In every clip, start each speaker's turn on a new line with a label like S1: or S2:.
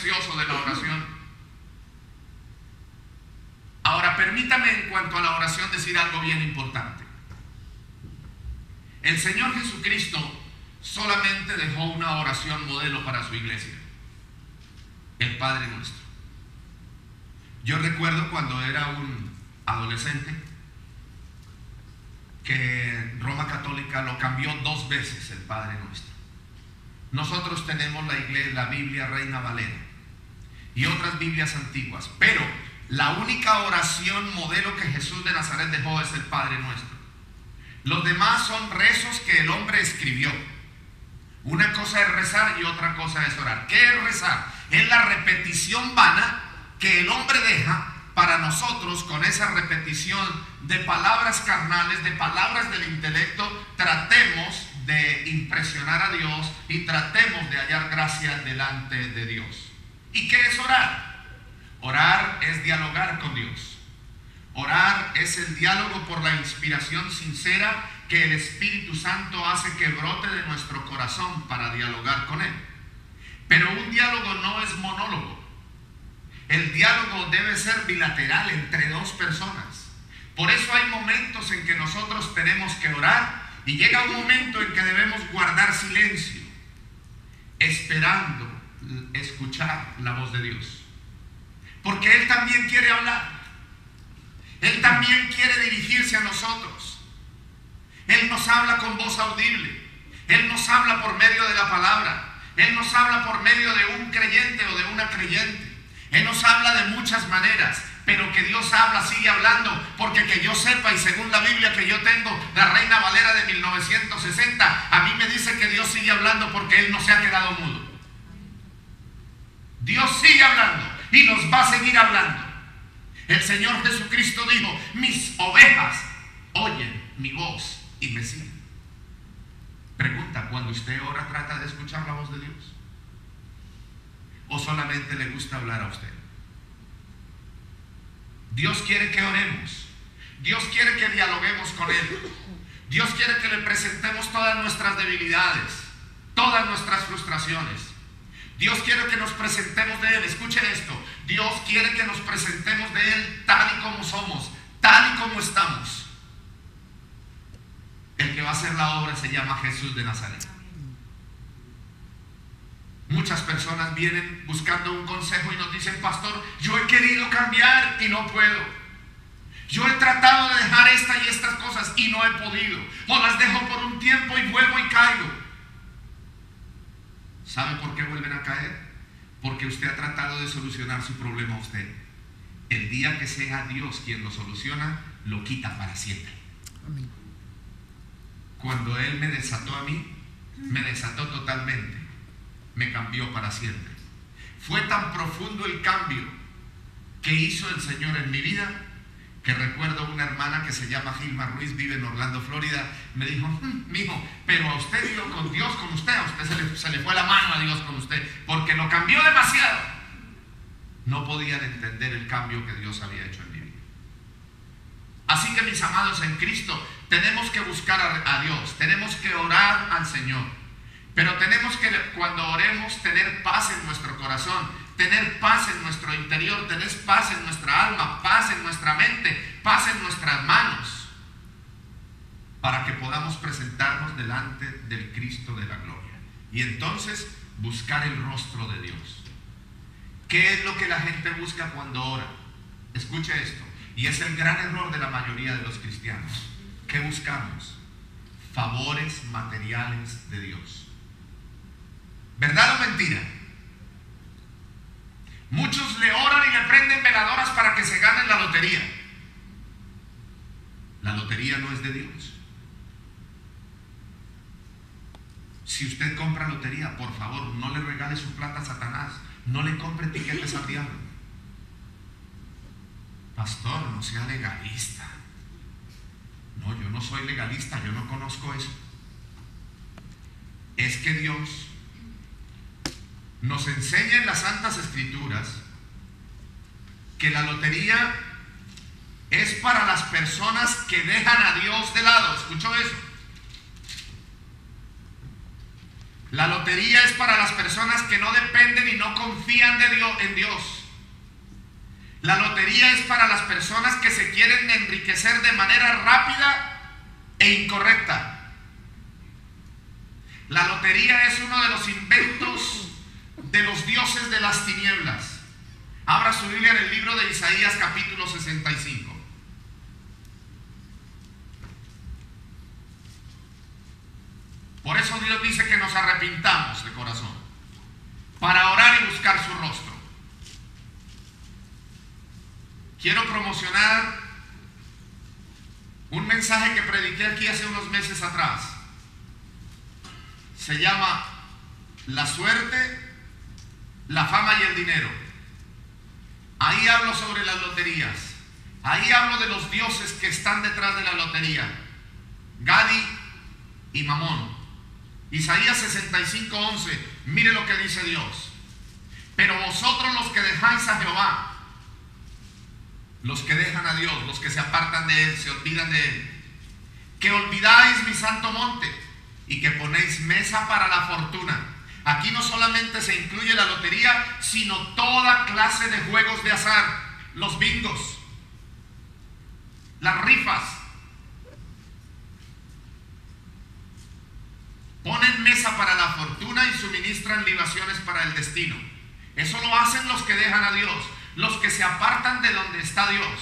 S1: precioso de la oración. Ahora, permítame en cuanto a la oración decir algo bien importante. El Señor Jesucristo solamente dejó una oración modelo para su iglesia: el Padre Nuestro. Yo recuerdo cuando era un adolescente que Roma Católica lo cambió 2 veces, el Padre Nuestro. Nosotros tenemos la Biblia Reina Valera y otras Biblias antiguas, pero la única oración modelo que Jesús de Nazaret dejó es el Padre Nuestro. Los demás son rezos que el hombre escribió. Una cosa es rezar y otra cosa es orar. ¿Qué es rezar? Es la repetición vana que el hombre deja para nosotros. Con esa repetición de palabras carnales, de palabras del intelecto, tratemos de impresionar a Dios y tratemos de hallar gracia delante de Dios. ¿Y qué es orar? Orar es dialogar con Dios. Orar es el diálogo por la inspiración sincera que el Espíritu Santo hace que brote de nuestro corazón para dialogar con Él. Pero un diálogo no es monólogo. El diálogo debe ser bilateral entre 2 personas. Por eso hay momentos en que nosotros tenemos que orar y llega un momento en que debemos guardar silencio, esperando escuchar la voz de Dios. Porque Él también quiere hablar. Él también quiere dirigirse a nosotros. Él nos habla con voz audible. Él nos habla por medio de la palabra. Él nos habla por medio de un creyente o de una creyente. Él nos habla de muchas maneras, pero que Dios habla, sigue hablando, porque que yo sepa, y según la Biblia que yo tengo, la Reina Valera de 1960, a mí me dice que Dios sigue hablando porque Él no se ha quedado mudo. Dios sigue hablando y nos va a seguir hablando. El Señor Jesucristo dijo: mis ovejas oyen mi voz y me siguen. Pregunta: cuando usted ora, ¿trata de escuchar la voz de Dios? ¿O solamente le gusta hablar a usted? Dios quiere que oremos. Dios quiere que dialoguemos con Él. Dios quiere que le presentemos todas nuestras debilidades, todas nuestras frustraciones. Dios quiere que nos presentemos de Él. Escuchen esto: Dios quiere que nos presentemos de Él tal y como somos, tal y como estamos. El que va a hacer la obra se llama Jesús de Nazaret. Muchas personas vienen buscando un consejo y nos dicen: pastor, yo he querido cambiar y no puedo. Yo he tratado de dejar esta y estas cosas y no he podido. O las dejo por un tiempo y vuelvo y caigo. ¿Sabe por qué vuelven a caer? Porque usted ha tratado de solucionar su problema a usted. El día que sea Dios quien lo soluciona, lo quita para siempre. Amén. Cuando Él me desató a mí, me desató totalmente. Me cambió para siempre. Fue tan profundo el cambio que hizo el Señor en mi vida, que recuerdo una hermana que se llama Gilma Ruiz, vive en Orlando, Florida, me dijo: mijo, pero a usted dio con Dios, con usted, a usted se le fue la mano a Dios con usted, porque lo cambió demasiado. No podían entender el cambio que Dios había hecho en mi vida. Así que, mis amados en Cristo, tenemos que buscar a Dios, tenemos que orar al Señor. Pero tenemos que, cuando oremos, tener paz en nuestro corazón, tener paz en nuestro interior, tener paz en nuestra alma, paz en nuestra mente, paz en nuestras manos, para que podamos presentarnos delante del Cristo de la gloria. Y entonces buscar el rostro de Dios. ¿Qué es lo que la gente busca cuando ora? Escuche esto, y es el gran error de la mayoría de los cristianos. ¿Qué buscamos? Favores materiales de Dios. ¿Verdad o mentira? Muchos le oran y le prenden veladoras para que se ganen la lotería. La lotería no es de Dios. Si usted compra lotería, por favor, no le regale su plata a Satanás. No le compre tiquetes al diablo. Pastor, no sea legalista. No, yo no soy legalista, yo no conozco eso. Es que Dios nos enseña en las Santas Escrituras que la lotería es para las personas que dejan a Dios de lado. ¿Escuchó eso? La lotería es para las personas que no dependen y no confían en Dios. La lotería es para las personas que se quieren enriquecer de manera rápida e incorrecta. La lotería es uno de los inventos de los dioses de las tinieblas. Abra su Biblia en el libro de Isaías capítulo 65. Por eso Dios dice que nos arrepintamos de corazón, para orar y buscar su rostro. Quiero promocionar un mensaje que prediqué aquí hace unos meses atrás. Se llama La suerte, la fama y el dinero. Ahí hablo sobre las loterías. Ahí hablo de los dioses que están detrás de la lotería: Gadi y Mamón. Isaías 65:11, mire lo que dice Dios. Pero vosotros los que dejáis a Jehová, los que dejan a Dios, los que se apartan de Él, se olvidan de Él, que olvidáis mi santo monte y que ponéis mesa para la fortuna. Aquí no solamente se incluye la lotería, sino toda clase de juegos de azar, los bingos, las rifas. Ponen mesa para la fortuna y suministran libaciones para el destino. Eso lo hacen los que dejan a Dios, los que se apartan de donde está Dios,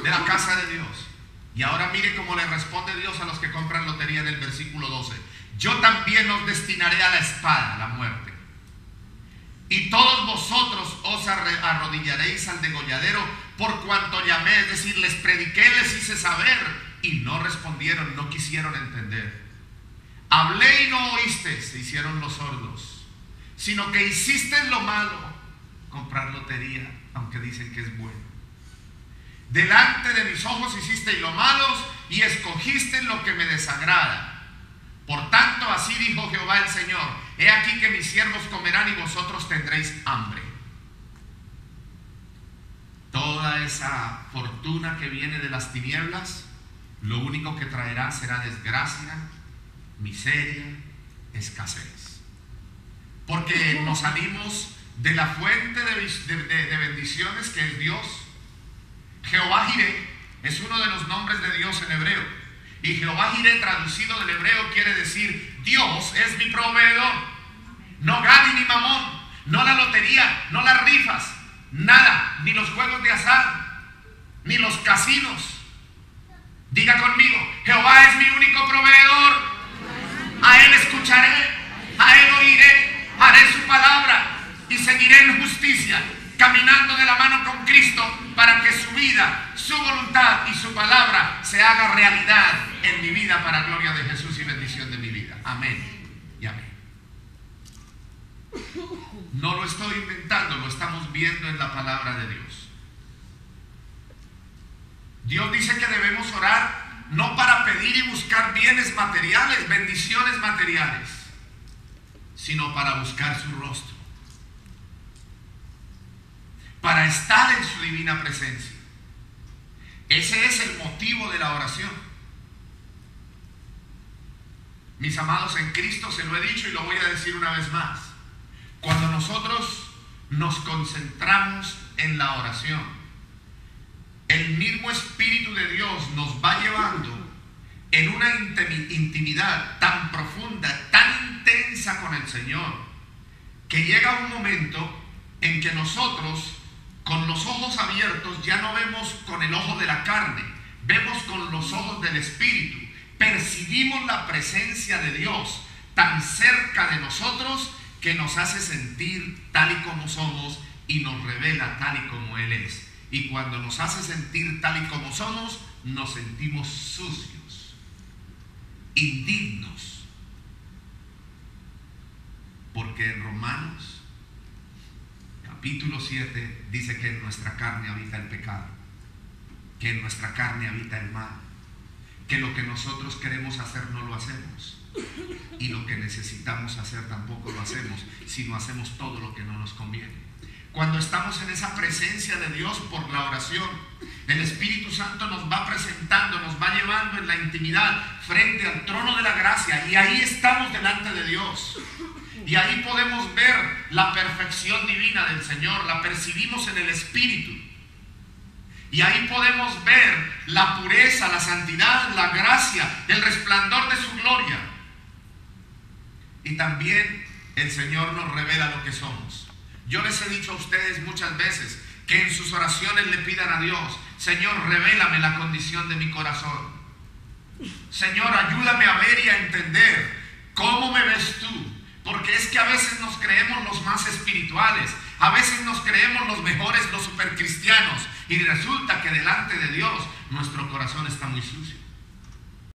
S1: de la casa de Dios. Y ahora mire cómo le responde Dios a los que compran lotería en el versículo 12. Yo también os destinaré a la espada, la muerte. Y todos vosotros os arrodillaréis al degolladero, por cuanto llamé, es decir, les prediqué, les hice saber, y no respondieron, no quisieron entender. Hablé y no oíste, se hicieron los sordos, sino que hiciste lo malo, comprar lotería, aunque dicen que es bueno. Delante de mis ojos hiciste lo malo y escogiste lo que me desagrada. Por tanto, así dijo Jehová el Señor: he aquí que mis siervos comerán y vosotros tendréis hambre. Toda esa fortuna que viene de las tinieblas, lo único que traerá será desgracia, miseria, escasez. Porque nos salimos de la fuente de bendiciones que es Dios. Jehová Jireh es uno de los nombres de Dios en hebreo. Y Jehová Jireh, traducido del hebreo, quiere decir: Dios es mi proveedor. No Gadi ni Mamón, no la lotería, no las rifas, nada, ni los juegos de azar, ni los casinos. Diga conmigo: Jehová es mi único proveedor. A Él escucharé, a Él oiré, haré su palabra y seguiré en justicia, caminando de la mano con Cristo, para que su vida, su voluntad y su palabra se haga realidad en mi vida, para gloria de Jesús y bendición de mi vida. Amén y amén. No lo estoy inventando, lo estamos viendo en la palabra de Dios. Dios dice que debemos orar no para pedir y buscar bienes materiales, bendiciones materiales, sino para buscar su rostro, para estar en su divina presencia. Ese es el motivo de la oración. Mis amados en Cristo, se lo he dicho y lo voy a decir una vez más: cuando nosotros nos concentramos en la oración, el mismo Espíritu de Dios nos va llevando en una intimidad tan profunda, tan intensa con el Señor, que llega un momento en que nosotros, con los ojos abiertos, ya no vemos con el ojo de la carne, vemos con los ojos del Espíritu. Percibimos la presencia de Dios tan cerca de nosotros que nos hace sentir tal y como somos y nos revela tal y como Él es. Y cuando nos hace sentir tal y como somos, nos sentimos sucios, indignos. Porque en Romanos capítulo 7 dice que en nuestra carne habita el pecado, que en nuestra carne habita el mal, que lo que nosotros queremos hacer no lo hacemos, y lo que necesitamos hacer tampoco lo hacemos, sino hacemos todo lo que no nos conviene. cuando estamos en esa presencia de Dios por la oración, el Espíritu Santo nos va presentando, nos va llevando en la intimidad frente al trono de la gracia, y ahí estamos delante de Dios. Y ahí podemos ver la perfección divina del Señor, la percibimos en el Espíritu. Y ahí podemos ver la pureza, la santidad, la gracia, el resplandor de su gloria. Y también el Señor nos revela lo que somos. Yo les he dicho a ustedes muchas veces que en sus oraciones le pidan a Dios: Señor, revélame la condición de mi corazón. Señor, ayúdame a ver y a entender cómo me ves tú. Porque es que a veces nos creemos los más espirituales, a veces nos creemos los mejores, los supercristianos, y resulta que delante de Dios nuestro corazón está muy sucio.